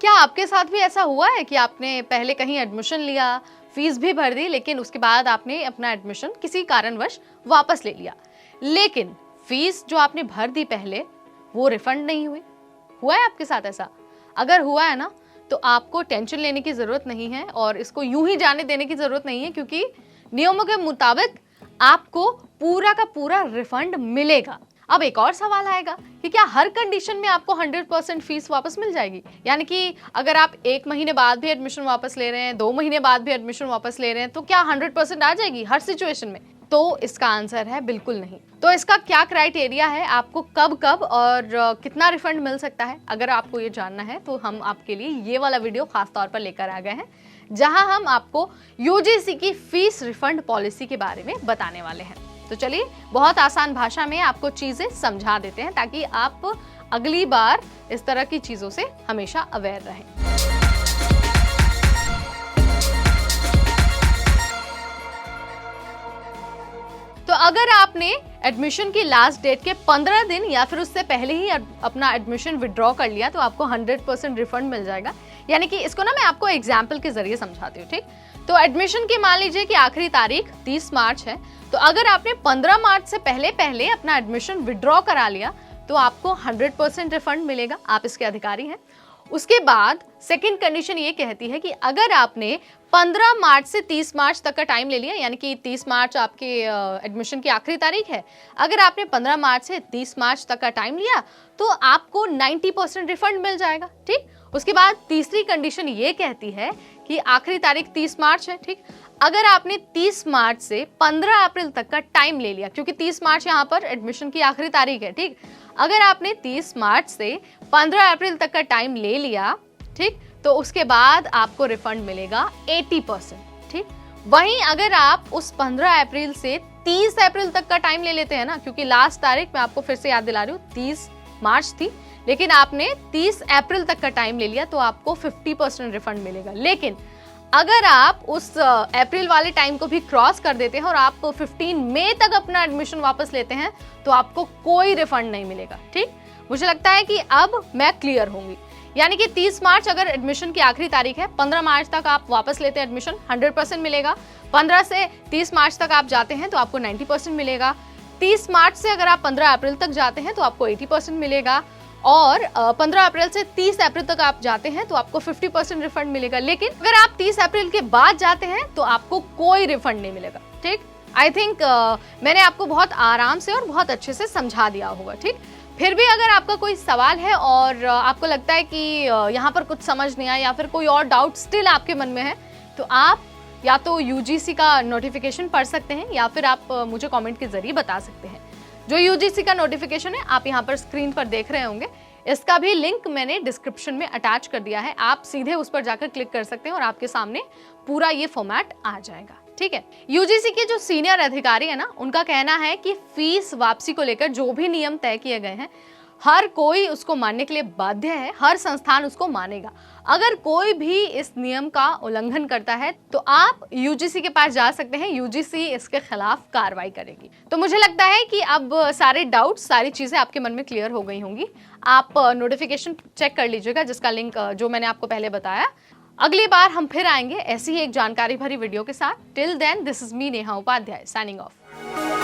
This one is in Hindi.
क्या आपके साथ भी ऐसा हुआ है कि आपने पहले कहीं एडमिशन लिया, फीस भी भर दी, लेकिन उसके बाद आपने अपना एडमिशन किसी कारणवश वापस ले लिया, लेकिन फीस जो आपने भर दी पहले वो रिफंड नहीं हुई? हुआ है आपके साथ ऐसा? अगर हुआ है ना, तो आपको टेंशन लेने की जरूरत नहीं है और इसको यूं ही जाने देने की जरूरत नहीं है, क्योंकि नियमों के मुताबिक आपको पूरा का पूरा रिफंड मिलेगा। अब एक और सवाल आएगा कि क्या हर कंडीशन में आपको 100% फीस वापस मिल जाएगी? यानी कि अगर आप 1 महीने बाद भी एडमिशन वापस ले रहे हैं, 2 महीने बाद भी एडमिशन वापस ले रहे हैं, तो क्या 100% आ जाएगी हर सिचुएशन में? तो इसका आंसर है बिल्कुल नहीं। तो इसका क्या क्राइटेरिया है, आपको कब कब और कितना रिफंड मिल सकता है, अगर आपको ये जानना है तो हम आपके लिए ये वाला वीडियो खास तौर पर लेकर आ गए हैं, जहां हम आपको यूजीसी की फीस रिफंड पॉलिसी के बारे में बताने वाले हैं। तो चलिए बहुत आसान भाषा में आपको चीजें समझा देते हैं, ताकि आप अगली बार इस तरह की चीजों से हमेशा अवेयर रहें। तो अगर आपने एडमिशन की लास्ट डेट के 15 दिन या फिर उससे पहले ही अपना एडमिशन विड्रॉ कर लिया, तो आपको 100% रिफंड मिल जाएगा। यानी कि इसको ना मैं आपको एग्जाम्पल के जरिए समझाती हूँ, ठीक? तो एडमिशन की मान लीजिए कि आखिरी तारीख 30 मार्च है, तो अगर आपने 15 मार्च से पहले पहले अपना एडमिशन विड्रॉ करा लिया, तो आपको 100% रिफंड मिलेगा, आप इसके अधिकारी हैं। उसके बाद सेकंड कंडीशन ये कहती है कि अगर आपने 15 मार्च से 30 मार्च तक का टाइम ले लिया, यानी कि 30 मार्च आपके एडमिशन की आखिरी तारीख है, अगर आपने 15 मार्च से 30 मार्च तक का टाइम लिया, तो आपको 90% रिफंड मिल जाएगा, ठीक? उसके बाद तीसरी कंडीशन ये कहती है कि आखिरी तारीख 30 मार्च है, ठीक? अगर आपने 30 मार्च से 15 अप्रैल तक का टाइम ले लिया, क्योंकि 30 मार्च यहाँ पर एडमिशन की आखिरी तारीख है, ठीक? अगर आपने 30 मार्च से 15 अप्रैल तक का टाइम ले लिया, ठीक, तो उसके बाद आपको रिफंड मिलेगा 80%, ठीक? वहीं अगर आप उस 15 अप्रैल से 30 अप्रैल तक का टाइम ले लेते हैं ना, क्योंकि लास्ट तारीख मैं आपको फिर से याद दिला रही हूँ 30 मार्च थी, लेकिन आपने 30 अप्रैल तक का टाइम ले लिया, तो आपको 50% रिफंड मिलेगा। लेकिन अगर आप उस अप्रैल वाले टाइम को भी क्रॉस कर देते हैं और आप 15 मई तक अपना एडमिशन वापस लेते हैं, तो आपको कोई रिफंड नहीं मिलेगा, ठीक? मुझे लगता है कि अब मैं क्लियर होंगी। यानी कि 30 मार्च अगर एडमिशन की आखिरी तारीख है, 15 मार्च तक आप वापस लेते हैं एडमिशन, 100% मिलेगा। 15 से 30 मार्च तक आप जाते हैं तो आपको 90% मिलेगा। 30 मार्च से अगर आप 15 अप्रैल तक जाते हैं तो आपको 80% मिलेगा, और 15 अप्रैल से 30 अप्रैल तक आप जाते हैं तो आपको 50% रिफंड मिलेगा। लेकिन अगर आप 30 अप्रैल के बाद जाते हैं तो आपको कोई रिफंड नहीं मिलेगा, ठीक? आई थिंक मैंने आपको बहुत आराम से और बहुत अच्छे से समझा दिया होगा, ठीक? फिर भी अगर आपका कोई सवाल है और आपको लगता है कि यहाँ पर कुछ समझ नहीं आया, या फिर कोई और डाउट स्टिल आपके मन में है, तो आप या तो यूजीसी का नोटिफिकेशन पढ़ सकते हैं, या फिर आप मुझे कमेंट के जरिए बता सकते हैं। जो यूजीसी का नोटिफिकेशन है आप यहाँ पर स्क्रीन पर देख रहे होंगे, इसका भी लिंक मैंने डिस्क्रिप्शन में अटैच कर दिया है। आप सीधे उस पर जाकर क्लिक कर सकते हैं और आपके सामने पूरा ये फॉर्मेट आ जाएगा, ठीक है? यूजीसी के जो सीनियर अधिकारी है ना, उनका कहना है कि फीस वापसी को लेकर जो भी नियम तय किए गए हैं, हर कोई उसको मानने के लिए बाध्य है, हर संस्थान उसको मानेगा। अगर कोई भी इस नियम का उल्लंघन करता है तो आप यूजीसी के पास जा सकते हैं, यूजीसी इसके खिलाफ कार्रवाई करेगी। तो मुझे लगता है कि अब सारे डाउट, सारी चीजें आपके मन में क्लियर हो गई होंगी। आप नोटिफिकेशन चेक कर लीजिएगा, जिसका लिंक जो मैंने आपको पहले बताया। अगली बार हम फिर आएंगे ऐसी ही एक जानकारी भरी वीडियो के साथ। Till then, this is me Neha Upadhyay, signing of.